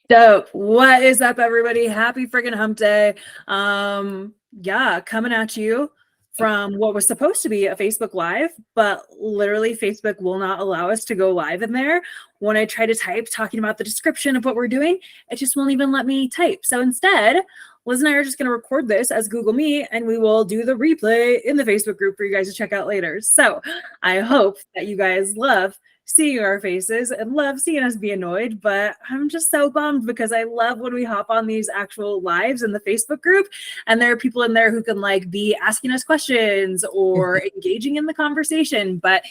Dope. What is up, everybody? Happy freaking hump day. Yeah, coming at you from what was supposed to be a Facebook Live, but literally Facebook will not allow us to go live in there. When I try to type talking about the description of what we're doing, it just won't even let me type. So instead, Liz and I are just going to record this as Google Meet, and we will do the replay in the Facebook group for you guys to check out later. So I hope that you guys love seeing our faces and love seeing us be annoyed, but I'm just so bummed because I love when we hop on these actual lives in the Facebook group and there are people in there who can like be asking us questions or engaging in the conversation. But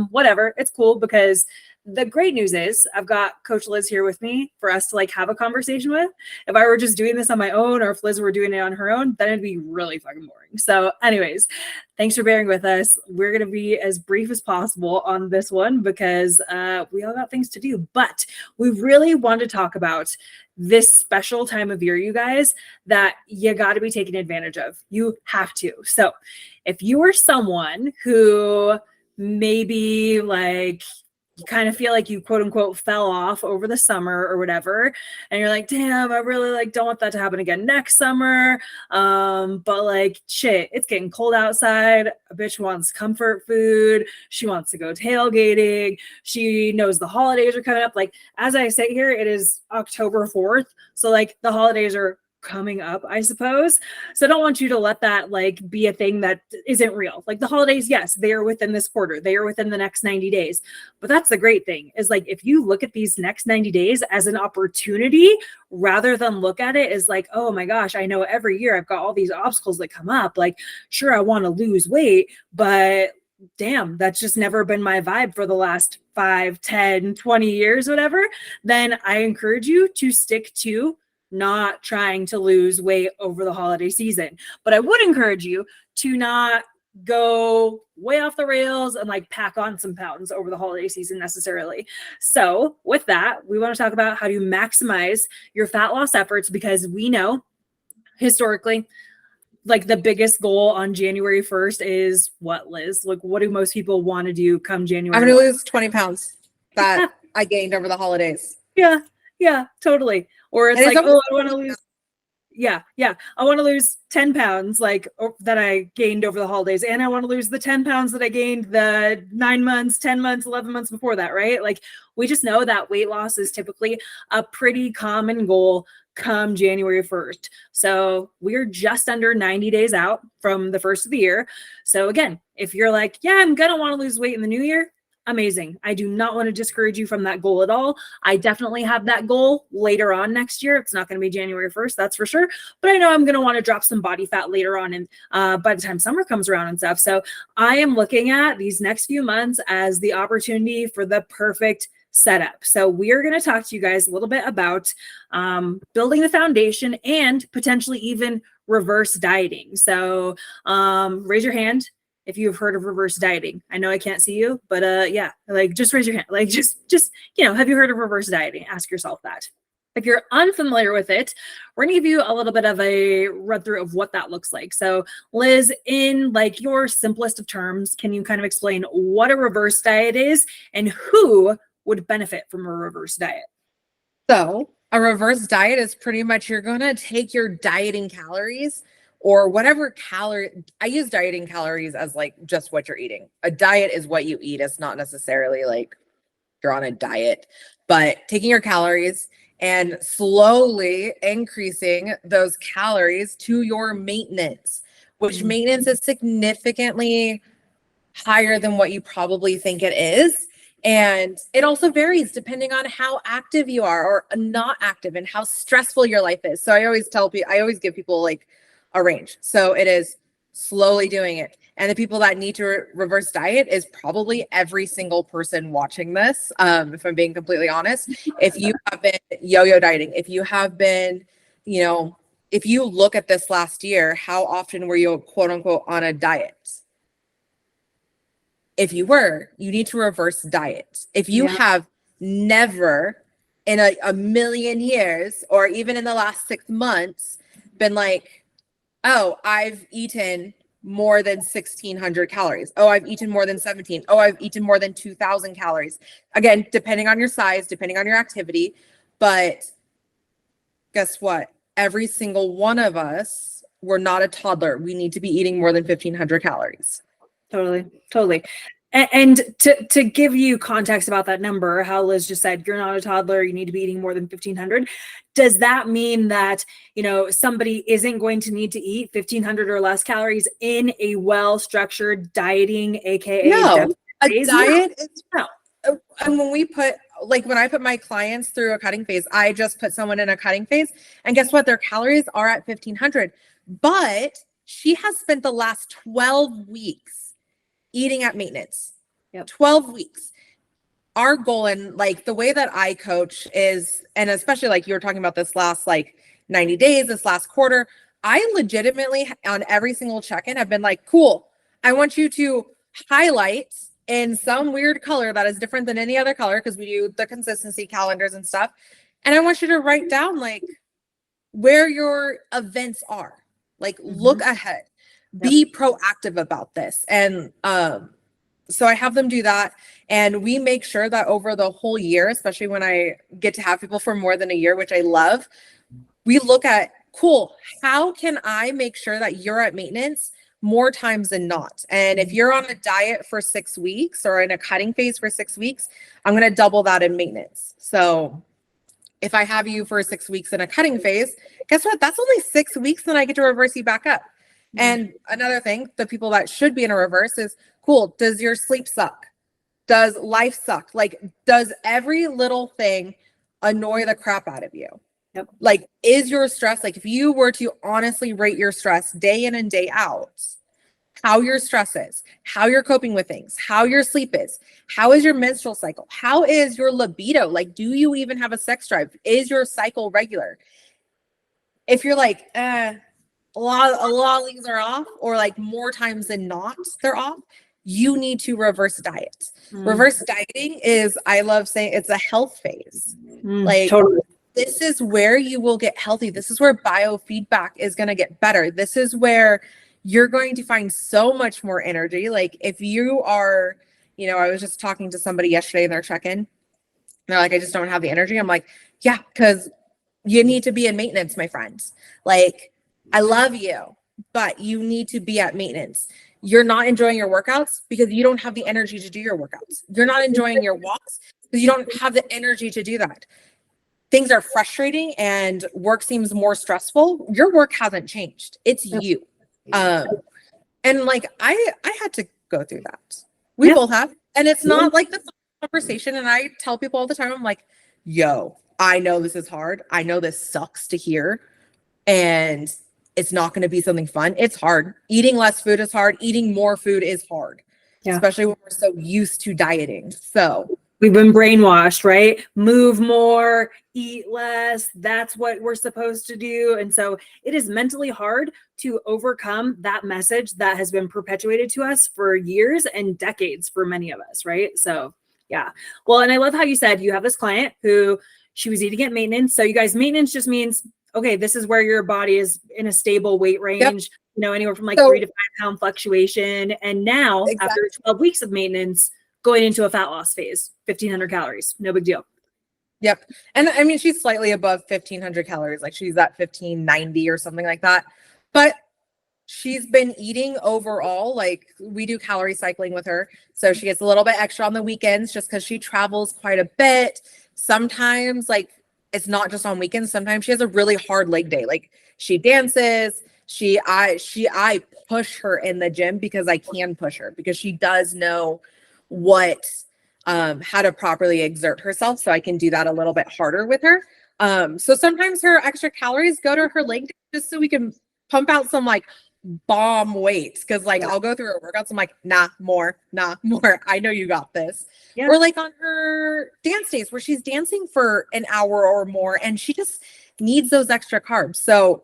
whatever, it's cool because the great news is I've got Coach Liz here with me for us to like have a conversation with. If I were just doing this on my own or if Liz were doing it on her own, then it'd be really fucking boring. So anyways, thanks for bearing with us. We're going to be as brief as possible on this one because we all got things to do, but we really want to talk about this special time of year, you guys, that you got to be taking advantage of. You have to. So if you are someone who maybe like you kind of feel like you quote unquote fell off over the summer or whatever, and you're like, damn, I really like don't want that to happen again next summer. But like shit, it's getting cold outside. A bitch wants comfort food. She wants to go tailgating. She knows the holidays are coming up. Like as I sit here, it is October 4th. So like the holidays are coming up, I suppose. So I don't want you to let that like be a thing that isn't real. Like the holidays, yes, they are within this quarter. They are within the next 90 days. But that's the great thing is like if you look at these next 90 days as an opportunity rather than look at it as like, oh my gosh, I know every year I've got all these obstacles that come up. Like, sure, I want to lose weight, but damn, that's just never been my vibe for the last 5, 10, 20 years, whatever. Then I encourage you to stick to not trying to lose weight over the holiday season. But I would encourage you to not go way off the rails and like pack on some pounds over the holiday season necessarily. So with that, we want to talk about how to maximize your fat loss efforts because we know historically like the biggest goal on January 1st is what, Liz? Like what do most people want to do come January? I'm going to lose 20 pounds that I gained over the holidays. Yeah, totally. Or it's like, oh, I want to lose. Yeah. I want to lose 10 pounds like that I gained over the holidays. And I want to lose the 10 pounds that I gained the 9 months, 10 months, 11 months before that, right? Like we just know that weight loss is typically a pretty common goal come January 1st. So we're just under 90 days out from the first of the year. So again, if you're like, yeah, I'm going to want to lose weight in the new year, amazing. I do not want to discourage you from that goal at all. I definitely have that goal later on next year. It's not going to be January 1st, that's for sure. But I know I'm going to want to drop some body fat later on and by the time summer comes around and stuff. So I am looking at these next few months as the opportunity for the perfect setup. So we're going to talk to you guys a little bit about building the foundation and potentially even reverse dieting. So raise your hand if you've heard of reverse dieting. I know I can't see you, but yeah, like just raise your hand. Like just, have you heard of reverse dieting? Ask yourself that. If you're unfamiliar with it, we're gonna give you a little bit of a run through of what that looks like. So Liz, in like your simplest of terms, can you kind of explain what a reverse diet is and who would benefit from a reverse diet? So a reverse diet is pretty much you're going to take your dieting calories or whatever calorie. I use dieting calories as like just what you're eating. A diet is what you eat. It's not necessarily like you're on a diet, but taking your calories and slowly increasing those calories to your maintenance, which maintenance is significantly higher than what you probably think it is. And it also varies depending on how active you are or not active and how stressful your life is. So I always give people like a range. So it is slowly doing it. And the people that need to reverse diet is probably every single person watching this. If I'm being completely honest, if you have been yo-yo dieting, if you have been, if you look at this last year, how often were you quote unquote on a diet? If you were, you need to reverse diet. If you have never in a million years, or even in the last 6 months, been like, oh, I've eaten more than 1,600 calories. Oh, I've eaten more than 17. Oh, I've eaten more than 2,000 calories. Again, depending on your size, depending on your activity. But guess what? Every single one of us, we're not a toddler. We need to be eating more than 1,500 calories. Totally, totally. And to give you context about that number, how Liz just said, you're not a toddler, you need to be eating more than 1,500. Does that mean that, somebody isn't going to need to eat 1,500 or less calories in a well-structured dieting, AKA No, a phase? diet is No. And when I put my clients through a cutting phase, I just put someone in a cutting phase, and guess what? Their calories are at 1,500, but she has spent the last 12 weeks eating at maintenance. Yep. 12 weeks. Our goal, and like the way that I coach is, and especially like you were talking about this last 90 days, this last quarter, I legitimately on every single check-in have been like, cool, I want you to highlight in some weird color that is different than any other color, because we do the consistency calendars and stuff. And I want you to write down where your events are. Look ahead. Be proactive about this. And so I have them do that. And we make sure that over the whole year, especially when I get to have people for more than a year, which I love, we look at, cool, how can I make sure that you're at maintenance more times than not? And if you're on a diet for 6 weeks or in a cutting phase for 6 weeks, I'm going to double that in maintenance. So if I have you for 6 weeks in a cutting phase, guess what? That's only 6 weeks, then I get to reverse you back up. And another thing, the people that should be in a reverse is, cool, does your sleep suck? Does life suck? Does every little thing annoy the crap out of you? Yep. Is your stress, if you were to honestly rate your stress day in and day out, how your stress is, how you're coping with things, how your sleep is, how is your menstrual cycle, how is your libido? Do you even have a sex drive? Is your cycle regular? If you're a lot of things are off, or more times than not, they're off, you need to reverse diet. Reverse dieting is, I love saying, it's a health phase. Totally. This is where you will get healthy. This is where biofeedback is going to get better. This is where you're going to find so much more energy. If you are, I was just talking to somebody yesterday in their check-in. They're like, I just don't have the energy. I'm like, yeah, because you need to be in maintenance, my friends. I love you, but you need to be at maintenance. You're not enjoying your workouts because you don't have the energy to do your workouts. You're not enjoying your walks because you don't have the energy to do that. Things are frustrating and work seems more stressful. Your work hasn't changed. It's you. And I had to go through that. We both have. And it's not the conversation. And I tell people all the time, I'm like, yo, I know this is hard. I know this sucks to hear. And it's not going to be something fun. It's hard. Eating less food is hard. Eating more food is hard, especially when we're so used to dieting. So we've been brainwashed, right? Move more, eat less. That's what we're supposed to do. And so it is mentally hard to overcome that message that has been perpetuated to us for years and decades for many of us, right? So yeah. Well, and I love how you said you have this client who she was eating at maintenance. So you guys, maintenance just means, okay, this is where your body is in a stable weight range, anywhere from 3 to 5 pound fluctuation. And now after 12 weeks of maintenance, going into a fat loss phase, 1,500 calories, no big deal. Yep. And I mean, she's slightly above 1,500 calories, she's at 1,590 or something like that. But she's been eating overall, we do calorie cycling with her. So she gets a little bit extra on the weekends just because she travels quite a bit. Sometimes it's not just on weekends. Sometimes she has a really hard leg day. She dances. I push her in the gym because I can push her because she does know how to properly exert herself. So I can do that a little bit harder with her. So sometimes her extra calories go to her leg day just so we can pump out some bomb weights. Cause I'll go through her workouts. I'm like, nah, more. I know you got this. Yeah. Or on her dance days where she's dancing for an hour or more and she just needs those extra carbs. So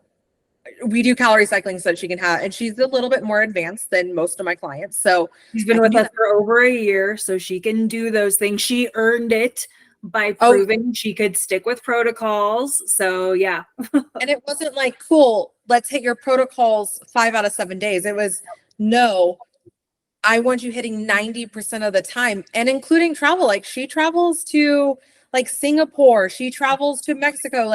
we do calorie cycling so that she can have, and she's a little bit more advanced than most of my clients. So she's been with us for over a year, so she can do those things. She earned it by proving she could stick with protocols. So yeah. And it wasn't cool, let's hit your protocols 5 out of 7 days. It was, no, I want you hitting 90% of the time, and including travel. She travels to Singapore, she travels to Mexico.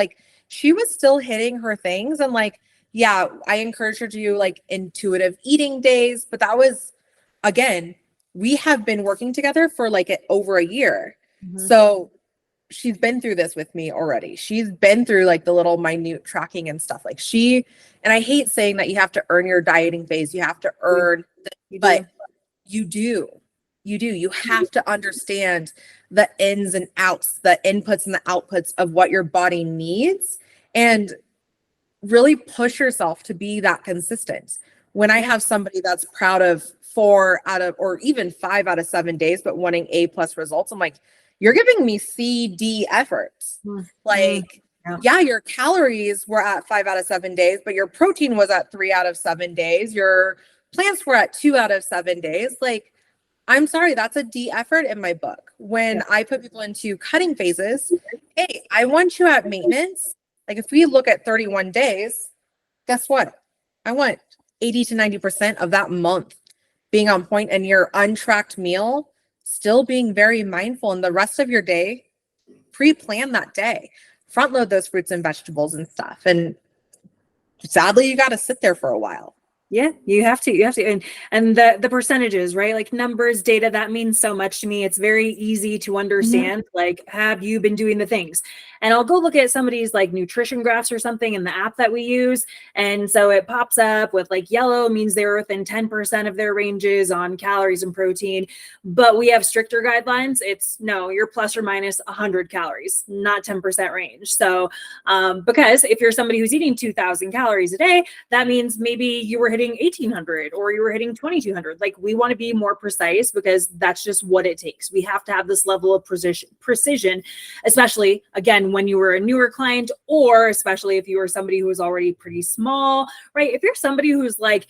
she was still hitting her things. And like, yeah, I encouraged her to do like intuitive eating days, but that was, again, we have been working together for like over a year. So she's been through this with me already. She's been through like the little minute tracking and stuff. Like and I hate saying that you have to earn your dieting phase. You have to earn, but you do. You have to understand the ins and outs, the inputs and the outputs of what your body needs, and really push yourself to be that consistent. When I have somebody that's proud of 4 out of, or even 5 out of 7 days, but wanting A+ results, I'm like, you're giving me C, D efforts. Like, yeah, your calories were at 5 out of 7 days, but your protein was at 3 out of 7 days. Your plants were at 2 out of 7 days. Like, I'm sorry, that's a D effort in my book. When I put people into cutting phases, hey, I want you at maintenance. Like, if we look at 31 days, guess what? I want 80 to 90% of that month being on point, and your untracked meal still being very mindful, and the rest of your day, pre-plan that day, front load those fruits and vegetables and stuff. And sadly, you got to sit there for a while. Yeah, you have to. And the percentages, right? Like numbers, data, that means so much to me. It's very easy to understand. Like, have you been doing the things? And I'll go look at somebody's like nutrition graphs or something in the app that we use. And so it pops up with like yellow means they're within 10% of their ranges on calories and protein. But we have stricter guidelines. It's no, you're plus or minus 100 calories, not 10% range. So because if you're somebody who's eating 2,000 calories a day, that means maybe you were hitting 1,800 or you were hitting 2,200. Like, we want to be more precise because that's just what it takes. We have to have this level of precision, especially again, when you were a newer client, or especially if you were somebody who was already pretty small, right? If you're somebody who's like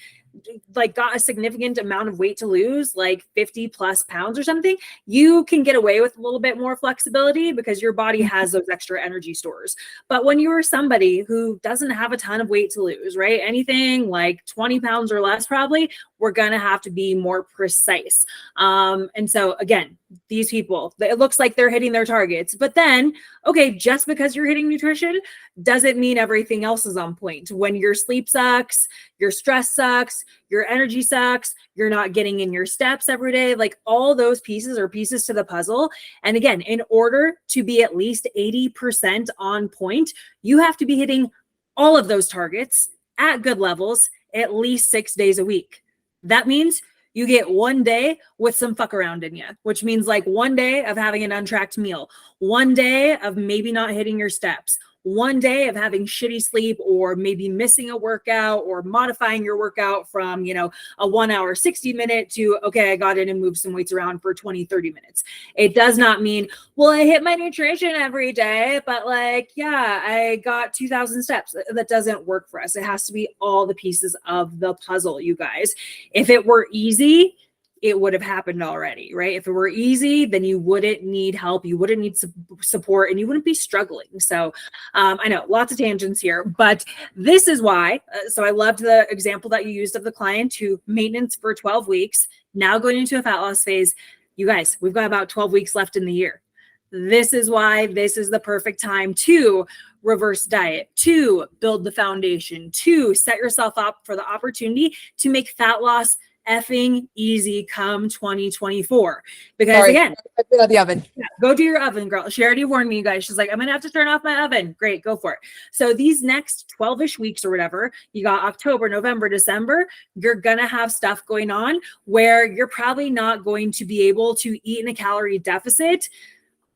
got a significant amount of weight to lose, like 50 plus pounds or something, you can get away with a little bit more flexibility because your body has those extra energy stores. But when you are somebody who doesn't have a ton of weight to lose, right? Anything like 20 pounds or less, probably, we're going to have to be more precise. And so again, these people, it looks like they're hitting their targets, but then, okay, just because you're hitting nutrition doesn't mean everything else is on point. When your sleep sucks, your stress sucks, your energy sucks, you're not getting in your steps every day, like all those pieces are pieces to the puzzle. And again, in order to be at least 80% on point, you have to be hitting all of those targets at good levels at least 6 days a week. That means you get 1 day with some fuck around in you, which means like 1 day of having an untracked meal, 1 day of maybe not hitting your steps, 1 day of having shitty sleep, or maybe missing a workout or modifying your workout from, a 1 hour, 60-minute to, okay, I got in and moved some weights around for 20, 30 minutes. It does not mean, well, I hit my nutrition every day, but like, yeah, I got 2,000 steps. That doesn't work for us. It has to be all the pieces of the puzzle, you guys. If it were easy, it would have happened already, right? If it were easy, then you wouldn't need help, you wouldn't need support, and you wouldn't be struggling. So I know lots of tangents here, but this is why. So I loved the example that you used of the client who maintenance for 12 weeks, now going into a fat loss phase. You guys, we've got about 12 weeks left in the year. This is why this is the perfect time to reverse diet, to build the foundation, to set yourself up for the opportunity to make fat loss effing easy come 2024. Because again, the oven. Yeah, go do your oven, girl. She already warned me, you guys. She's like, I'm gonna have to turn off my oven. Great, go for it. So these next 12-ish weeks or whatever, you got October, November, December, you're gonna have stuff going on where you're probably not going to be able to eat in a calorie deficit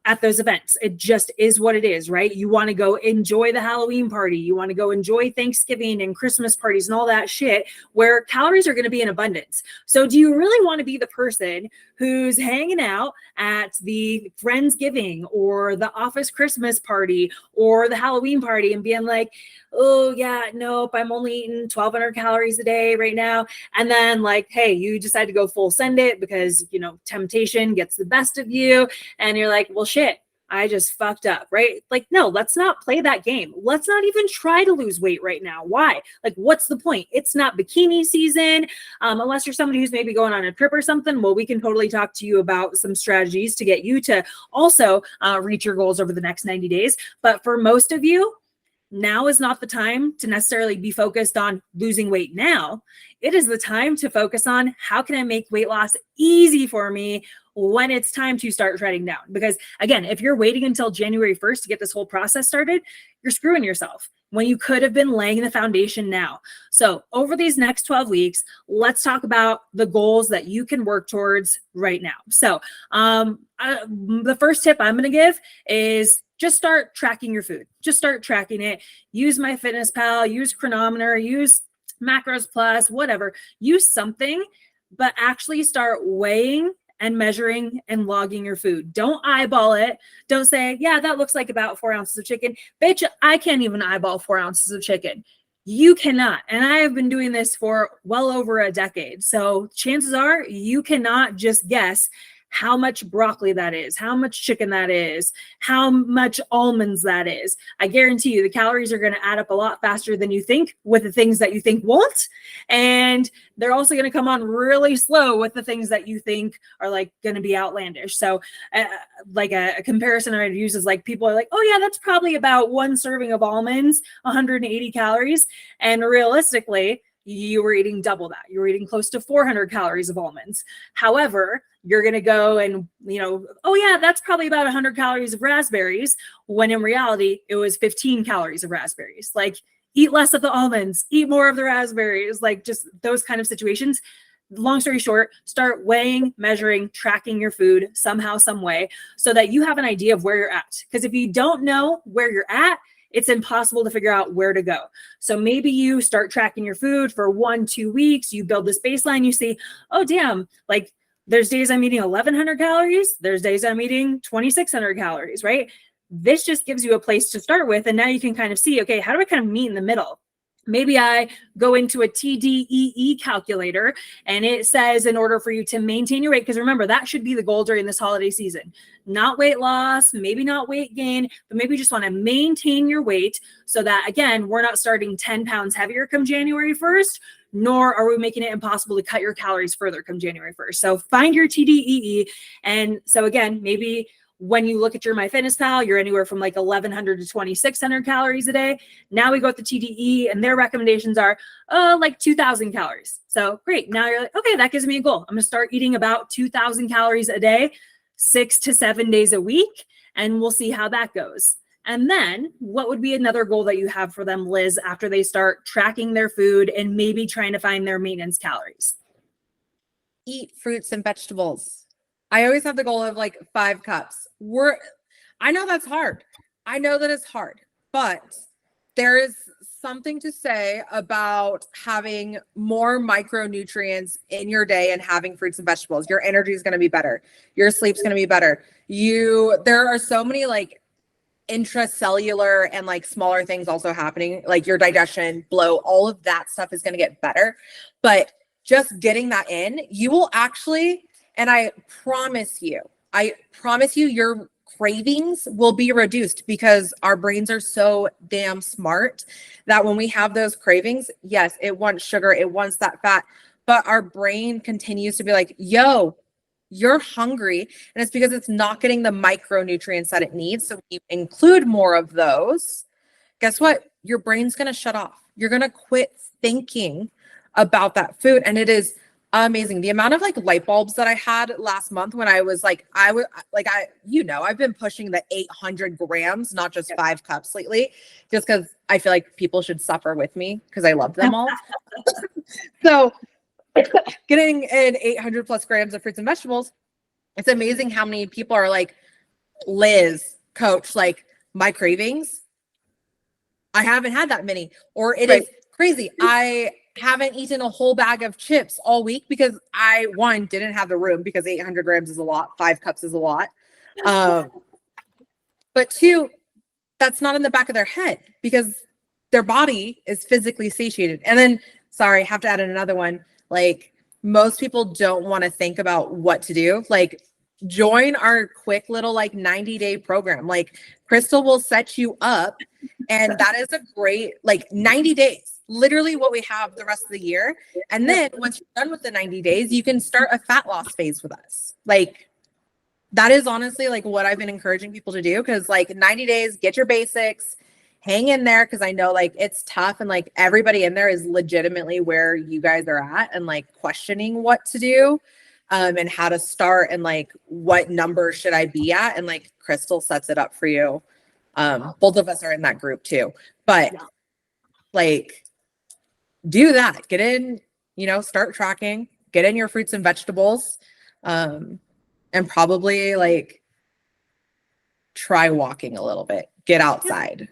at those events. It just is what it is, right? You want to go enjoy the Halloween party. You want to go enjoy Thanksgiving and Christmas parties and all that shit where calories are going to be in abundance. So do you really want to be the person who's hanging out at the Friendsgiving or the office Christmas party or the Halloween party and being like, oh yeah, nope, I'm only eating 1,200 calories a day right now. And then like, hey, you decide to go full send it because, temptation gets the best of you. And you're like, well, shit, I just fucked up, right? Like, no, let's not play that game. Let's not even try to lose weight right now. Why? Like, what's the point? It's not bikini season. Unless you're somebody who's maybe going on a trip or something, well, we can totally talk to you about some strategies to get you to also reach your goals over the next 90 days. But for most of you, now is not the time to necessarily be focused on losing weight now. It is the time to focus on how can I make weight loss easy for me when it's time to start shredding down. Because again, if you're waiting until January 1st to get this whole process started, you're screwing yourself when you could have been laying the foundation now. So over these next 12 weeks, let's talk about the goals that you can work towards right now. So the first tip I'm going to give is just start tracking your food. Just start tracking it. Use MyFitnessPal, use Chronometer, use Macros Plus, whatever. Use something, but actually start weighing and measuring and logging your food. Don't eyeball it. Don't say, yeah, that looks like about 4 ounces of chicken. Bitch, I can't even eyeball 4 ounces of chicken. You cannot. And I have been doing this for well over a decade. So chances are you cannot just guess how much broccoli that is, how much chicken that is, how much almonds that is. I guarantee you the calories are going to add up a lot faster than you think with the things that you think won't. And they're also going to come on really slow with the things that you think are like going to be outlandish. So like a comparison I'd use is like people are like, oh yeah, that's probably about 1 serving of almonds, 180 calories. And realistically, you were eating double that. You were eating close to 400 calories of almonds. However, you're going to go and, oh yeah, that's probably about 100 calories of raspberries, when in reality, it was 15 calories of raspberries. Like, eat less of the almonds, eat more of the raspberries, like just those kind of situations. Long story short, start weighing, measuring, tracking your food somehow, some way, so that you have an idea of where you're at. Because if you don't know where you're at, it's impossible to figure out where to go. So maybe you start tracking your food for 1-2 weeks, you build this baseline, you see, oh damn, like there's days I'm eating 1,100 calories, there's days I'm eating 2,600 calories, right? This just gives you a place to start with. And now you can kind of see, okay, how do I kind of meet in the middle? Maybe I go into a TDEE calculator and it says in order for you to maintain your weight, because remember, that should be the goal during this holiday season, not weight loss, maybe not weight gain, but maybe you just want to maintain your weight so that, again, we're not starting 10 pounds heavier come January 1st, nor are we making it impossible to cut your calories further come January 1st. So find your TDEE. And so again, maybe when you look at your MyFitnessPal, you're anywhere from like 1,100 to 2,600 calories a day. Now we go with the TDE and their recommendations are like 2,000 calories. So great. Now you're like, okay, that gives me a goal. I'm going to start eating about 2,000 calories a day, 6 to 7 days a week, and we'll see how that goes. And then what would be another goal that you have for them, Liz, after they start tracking their food and maybe trying to find their maintenance calories? Eat fruits and vegetables. I always have the goal of like 5 cups. I know that's hard. I know that it's hard, but there is something to say about having more micronutrients in your day and having fruits and vegetables. Your energy is going to be better. Your sleep's going to be better. There are so many like intracellular and like smaller things also happening, like your digestion, bloat, all of that stuff is going to get better. But just getting that in, you will actually, and I promise you, your cravings will be reduced because our brains are so damn smart that when we have those cravings, yes, it wants sugar, it wants that fat, but our brain continues to be like, yo, you're hungry. And it's because it's not getting the micronutrients that it needs. So when you include more of those, guess what? Your brain's going to shut off. You're going to quit thinking about that food. And it is amazing. The amount of like light bulbs that I had last month when I was like, I've been pushing the 800 grams, not just 5 cups lately, just because I feel like people should suffer with me because I love them all. So getting in 800 plus grams of fruits and vegetables, it's amazing how many people are like, Liz, coach, like my cravings, I haven't had that many, or it is crazy. I haven't eaten a whole bag of chips all week because I, one, didn't have the room because 800 grams is a lot. 5 cups is a lot. But 2, that's not in the back of their head because their body is physically satiated. And then, sorry, have to add in another one. Like most people don't want to think about what to do. Like join our quick little like 90-day program. Like Crystal will set you up and that is a great, like 90 days. Literally what we have the rest of the year. And then once you're done with the 90 days, you can start a fat loss phase with us. Like that is honestly like what I've been encouraging people to do. Cause like 90 days, get your basics, hang in there, because I know like it's tough, and like everybody in there is legitimately where you guys are at and like questioning what to do, and how to start, and like what number should I be at, and like Crystal sets it up for you. Both of us are in that group too, but like do that, get in, start tracking, get in your fruits and vegetables, and probably like try walking a little bit, get outside.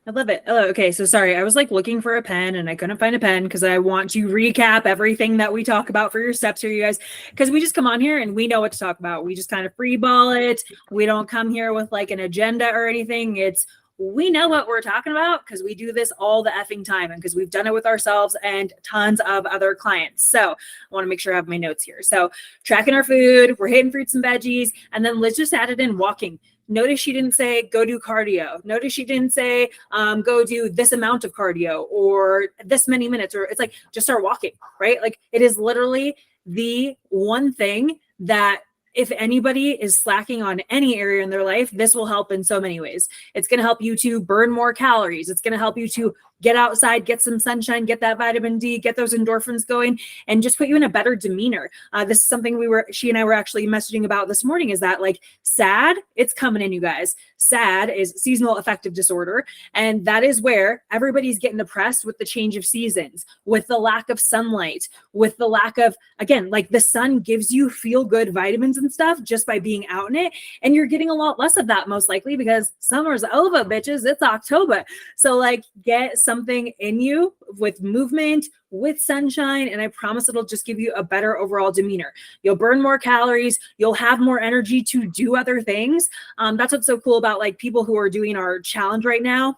I love it. Oh, okay, so sorry, I was like looking for a pen and I couldn't find a pen because I want to recap everything that we talk about for your steps here, you guys, because we just come on here and we know what to talk about. We just kind of free ball it. We don't come here with like an agenda or anything. We know what we're talking about because we do this all the effing time and because we've done it with ourselves and tons of other clients. So I want to make sure I have my notes here. So tracking our food, we're hitting fruits and veggies, and then Liz just added in walking. Notice she didn't say go do cardio. Notice she didn't say go do this amount of cardio or this many minutes, or it's like just start walking, right? Like it is literally the one thing that if anybody is slacking on any area in their life, this will help in so many ways. It's going to help you to burn more calories. It's going to help you to get outside, get some sunshine, get that vitamin D, get those endorphins going, and just put you in a better demeanor. This is something she and I were actually messaging about this morning, is that like SAD, it's coming in, you guys. SAD is seasonal affective disorder. And that is where everybody's getting depressed with the change of seasons, with the lack of sunlight, with the lack of, again, like the sun gives you feel good vitamins and stuff just by being out in it. And you're getting a lot less of that most likely because summer's over, bitches. It's October. So like get something in you with movement, with sunshine, and I promise it'll just give you a better overall demeanor. You'll burn more calories. You'll have more energy to do other things. That's what's so cool about like people who are doing our challenge right now.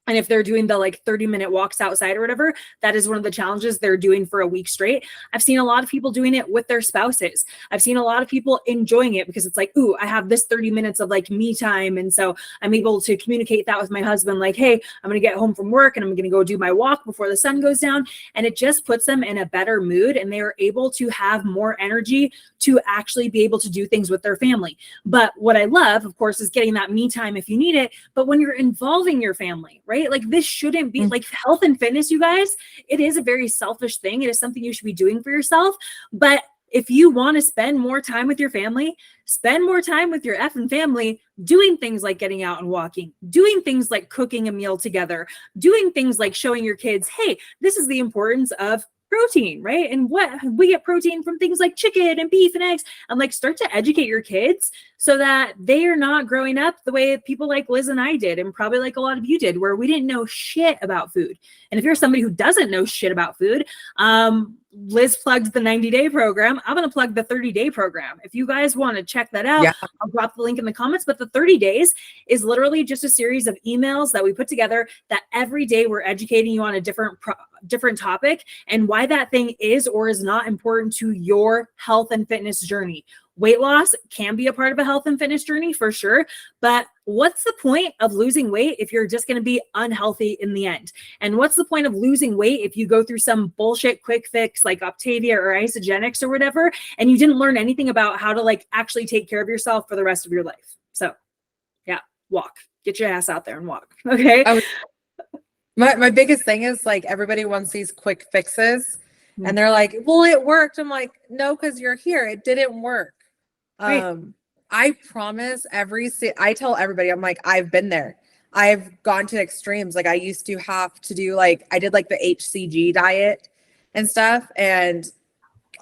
And if they're doing the like 30-minute walks outside or whatever, that is one of the challenges they're doing for a week straight. I've seen a lot of people doing it with their spouses. I've seen a lot of people enjoying it because it's like, ooh, I have this 30 minutes of like me time. And so I'm able to communicate that with my husband, like, hey, I'm going to get home from work and I'm going to go do my walk before the sun goes down. And it just puts them in a better mood and they are able to have more energy to actually be able to do things with their family. But what I love, of course, is getting that me time if you need it. But when you're involving your family, right? Like this shouldn't be like health and fitness, you guys. It is a very selfish thing. It is something you should be doing for yourself. But if you want to spend more time with your family, spend more time with your effing family doing things like getting out and walking, doing things like cooking a meal together, doing things like showing your kids, hey, this is the importance of protein, right? And what we get protein from things like chicken and beef and eggs, and like start to educate your kids so that they are not growing up the way people like Liz and I did, and probably like a lot of you did, where we didn't know shit about food. And if you're somebody who doesn't know shit about food, Liz plugged the 90-day program. I'm going to plug the 30-day program. If you guys want to check that out, I'll drop the link in the comments. But the 30 days is literally just a series of emails that we put together that every day we're educating you on a different topic and why that thing is or is not important to your health and fitness journey. Weight loss can be a part of a health and fitness journey for sure, but what's the point of losing weight if you're just going to be unhealthy in the end? And what's the point of losing weight if you go through some bullshit quick fix like Optavia or Isogenics or whatever, and you didn't learn anything about how to like actually take care of yourself for the rest of your life? So yeah, walk, get your ass out there and walk. Okay. My biggest thing is like everybody wants these quick fixes and they're like, well, it worked. I'm like, no, because you're here. It didn't work. Right. I promise I tell everybody, I'm like, I've been there. I've gone to extremes. Like I used to have to do I did like the HCG diet and stuff. And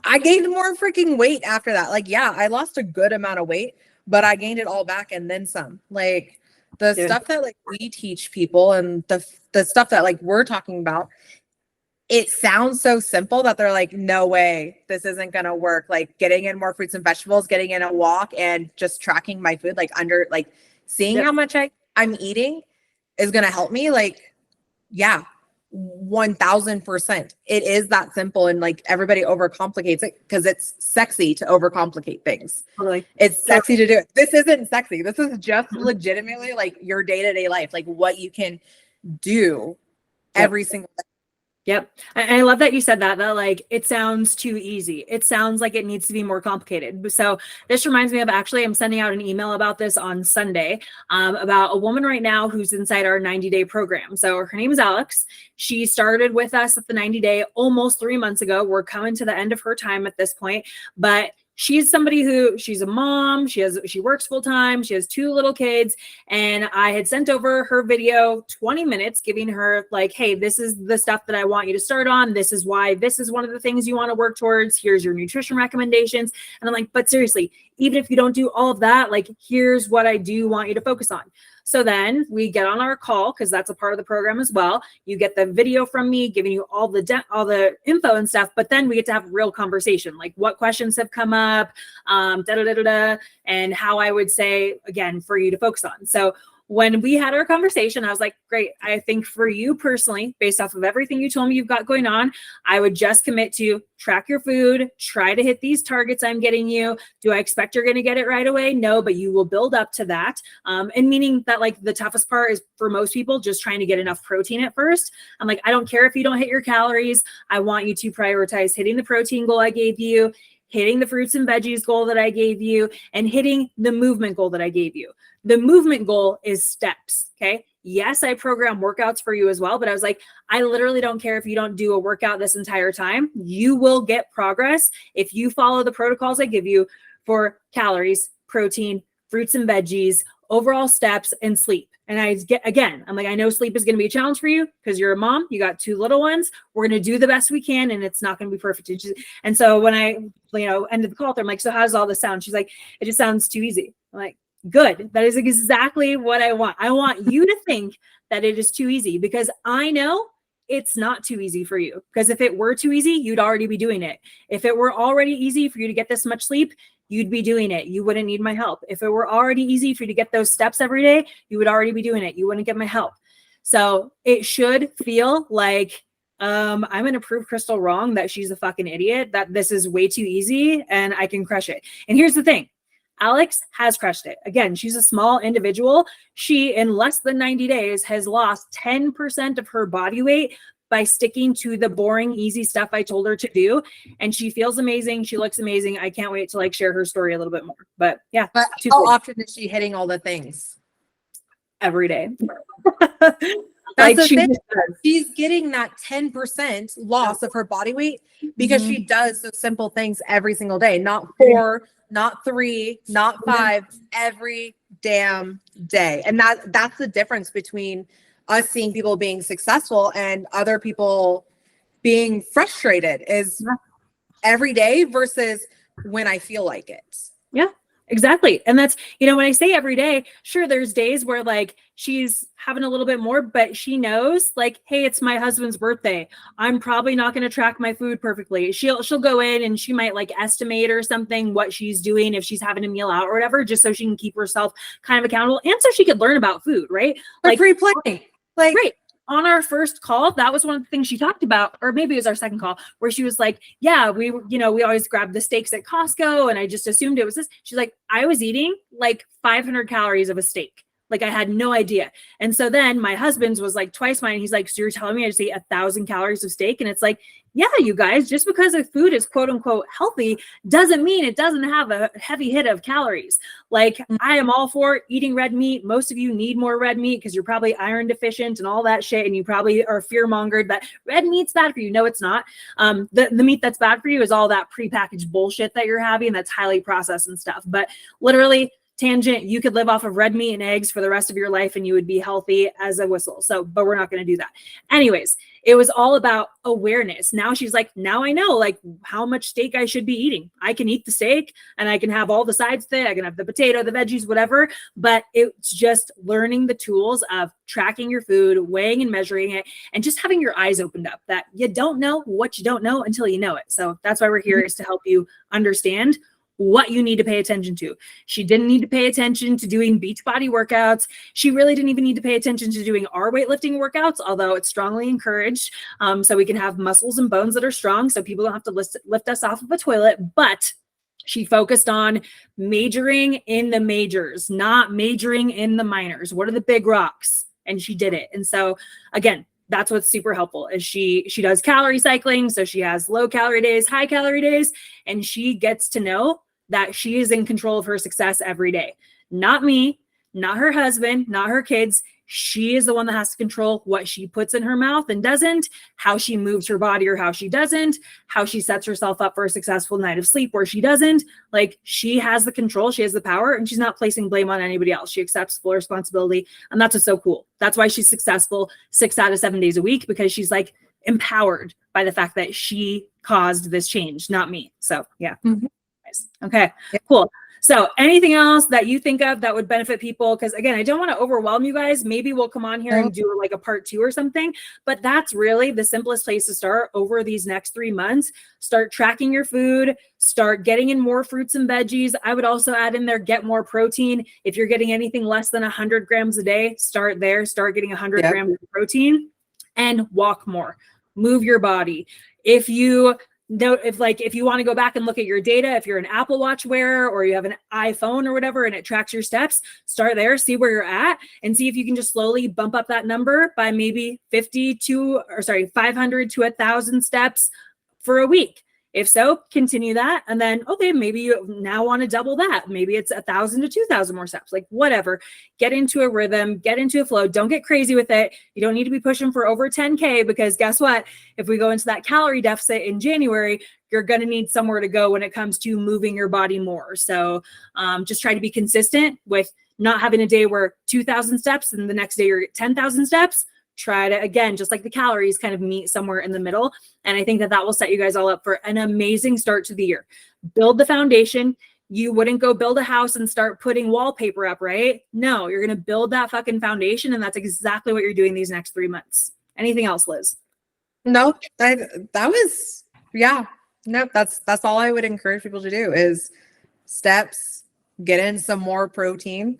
I gained more freaking weight after that. Like, yeah, I lost a good amount of weight, but I gained it all back and then some. Like the stuff that like we teach people and the stuff that like we're talking about, it sounds so simple that they're like, no way, this isn't going to work. Like getting in more fruits and vegetables, getting in a walk and just tracking my food, seeing how much I'm eating is going to help me. Like, yeah, 1000%. It is that simple. And like everybody overcomplicates it because it's sexy to overcomplicate things. Totally. It's sexy to do it. This isn't sexy. This is just legitimately like your day-to-day life, like what you can do every single day. Yep. I love that you said that like it sounds too easy. It sounds like it needs to be more complicated. So this reminds me of, actually, I'm sending out an email about this on Sunday, about a woman right now who's inside our 90-day program. So her name is Alex. She started with us at the 90-day almost 3 months ago. We're coming to the end of her time at this point, but she's somebody who, she's a mom, she works full time, she has 2 little kids, and I had sent over her video 20 minutes giving her like, hey, this is the stuff that I want you to start on, this is why this is one of the things you want to work towards, here's your nutrition recommendations. And I'm like, but seriously, even if you don't do all of that, like, here's what I do want you to focus on. So then we get on our call, because that's a part of the program as well. You get the video from me giving you all the info and stuff, but then we get to have real conversation, like what questions have come up, and how I would say, again, for you to focus on. So when we had our conversation, I was like, great, I think for you personally, based off of everything you told me you've got going on, I would just commit to track your food, try to hit these targets I'm getting you. Do I expect you're going to get it right away? No, but you will build up to that. And meaning that, like, the toughest part is for most people just trying to get enough protein at first. I'm like, I don't care if you don't hit your calories. I want you to prioritize hitting the protein goal I gave you, hitting the fruits and veggies goal that I gave you, and hitting the movement goal that I gave you. The movement goal is steps, okay? Yes, I program workouts for you as well, but I was like, I literally don't care if you don't do a workout this entire time. You will get progress if you follow the protocols I give you for calories, protein, fruits and veggies, overall steps, and sleep. And I'm like, I know sleep is going to be a challenge for you because you're a mom, you got 2 little ones. We're going to do the best we can, and it's not going to be perfect. And so when I, ended the call, I'm like, so how does all this sound? She's like, it just sounds too easy. I'm like, good. That is exactly what I want. I want you to think that it is too easy, because I know it's not too easy for you. Because if it were too easy, you'd already be doing it. If it were already easy for you to get this much sleep, you'd be doing it. You wouldn't need my help. If it were already easy for you to get those steps every day, you would already be doing it. You wouldn't get my help. So it should feel like I'm going to prove Crystal wrong, that she's a fucking idiot, that this is way too easy and I can crush it. And here's the thing. Alex has crushed it. Again, she's a small individual. She, in less than 90 days, has lost 10% of her body weight by sticking to the boring, easy stuff I told her to do. And she feels amazing. She looks amazing. I can't wait to like share her story a little bit more. But yeah. But how often is she hitting all the things? Every day. Like she's getting that 10% loss of her body weight because she does those simple things every single day. Not 4, not 3, not 5, every damn day. And that's the difference between us seeing people being successful and other people being frustrated, is every day versus when I feel like it. Yeah, exactly. And that's, when I say every day, sure, there's days where like she's having a little bit more, but she knows like, hey, it's my husband's birthday. I'm probably not going to track my food perfectly. She'll go in and she might like estimate or something what she's doing if she's having a meal out or whatever, just so she can keep herself kind of accountable and so she could learn about food, right? Like free play. Like, right. On our first call, that was one of the things she talked about, or maybe it was our second call, where she was like, yeah, we always grab the steaks at Costco. And I just assumed it was this. She's like, I was eating like 500 calories of a steak. Like I had no idea. And so then my husband's was like twice mine. He's like, so you're telling me I just ate 1,000 calories of steak? And it's like, yeah, you guys, just because a food is quote unquote healthy doesn't mean it doesn't have a heavy hit of calories. Like I am all for eating red meat. Most of you need more red meat because you're probably iron deficient and all that shit. And you probably are fear mongered that red meat's bad for you. No, it's not. The meat that's bad for you is all that prepackaged bullshit that you're having that's highly processed and stuff. But literally, tangent, you could live off of red meat and eggs for the rest of your life and you would be healthy as a whistle. So, but we're not going to do that. Anyways, it was all about awareness. Now she's like, now I know like how much steak I should be eating. I can eat the steak and I can have all the sides with it. I can have the potato, the veggies, whatever. But it's just learning the tools of tracking your food, weighing and measuring it, and just having your eyes opened up that you don't know what you don't know until you know it. So that's why we're here, is to help you understand what you need to pay attention to. She didn't need to pay attention to doing beach body workouts. She really didn't even need to pay attention to doing our weightlifting workouts, although it's strongly encouraged. So we can have muscles and bones that are strong so people don't have to lift us off of a toilet. But she focused on majoring in the majors, not majoring in the minors. What are the big rocks? And she did it. And so again, that's what's super helpful is she does calorie cycling. So she has low calorie days, high calorie days, and she gets to know that she is in control of her success every day. Not me, not her husband, not her kids. She is the one that has to control what she puts in her mouth and doesn't, how she moves her body or how she doesn't, how she sets herself up for a successful night of sleep or she doesn't. Like, she has the control, she has the power, and she's not placing blame on anybody else. She accepts full responsibility. And that's what's so cool. That's why she's successful 6 out of 7 days a week, because she's like empowered by the fact that she caused this change, not me. So yeah. Mhm. Nice. Okay, cool. So anything else that you think of that would benefit people? Because again, I don't want to overwhelm you guys. Maybe we'll come on here and do like a part 2 or something, but that's really the simplest place to start over these next 3 months. Start tracking your food, start getting in more fruits and veggies. I would also add in there, get more protein. If you're getting anything less than 100 grams a day, start there, start getting 100 grams of protein, and walk more, move your body. If you want to go back and look at your data, if you're an Apple Watch wearer or you have an iPhone or whatever, and it tracks your steps, start there, see where you're at, and see if you can just slowly bump up that number by maybe 500 to 1,000 steps for a week. If so, continue that. And then, okay, maybe you now want to double that. Maybe it's 1,000 to 2,000 more steps, like whatever. Get into a rhythm, get into a flow. Don't get crazy with it. You don't need to be pushing for over 10K, because guess what? If we go into that calorie deficit in January, you're going to need somewhere to go when it comes to moving your body more. So just try to be consistent with not having a day where 2,000 steps and the next day you're 10,000 steps. Try to, again, just like the calories, kind of meet somewhere in the middle. And I think that will set you guys all up for an amazing start to the year. Build the foundation. You wouldn't go build a house and start putting wallpaper up, right? No, you're going to build that fucking foundation. And that's exactly what you're doing these next 3 months. Anything else, Liz? No, that's all I would encourage people to do is steps, get in some more protein,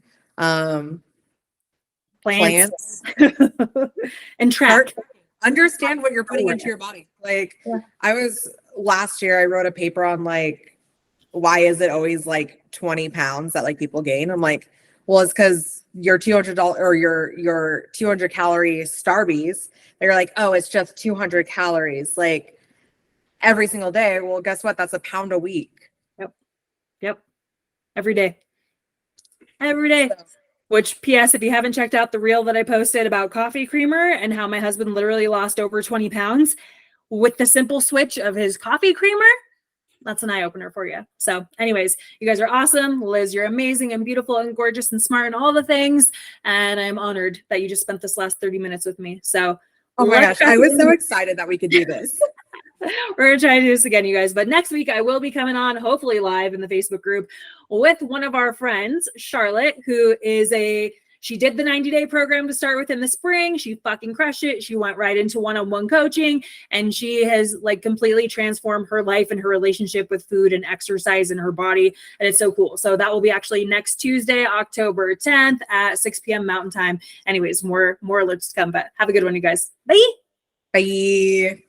plants and track. Understand what you're putting into your body. Like last year I wrote a paper on like, why is it always like 20 pounds that like people gain? I'm like, well, it's because your $200 or your 200 calorie Starbies, they're like, oh, it's just 200 calories like every single day. Well, guess what? That's a pound a week. Yep. Every day. Which, P.S., if you haven't checked out the reel that I posted about coffee creamer and how my husband literally lost over 20 pounds with the simple switch of his coffee creamer, that's an eye-opener for you. So anyways, you guys are awesome. Liz, you're amazing and beautiful and gorgeous and smart and all the things. And I'm honored that you just spent this last 30 minutes with me. So, oh my gosh, I was so excited that we could do this. We're going to try to do this again, you guys. But next week, I will be coming on, hopefully live in the Facebook group with one of our friends, Charlotte, who is she did the 90-day program to start with in the spring. She fucking crushed it. She went right into one-on-one coaching, and she has like completely transformed her life and her relationship with food and exercise and her body. And it's so cool. So that will be actually next Tuesday, October 10th at 6 p.m. Mountain Time. Anyways, more alerts to come, but have a good one, you guys. Bye. Bye.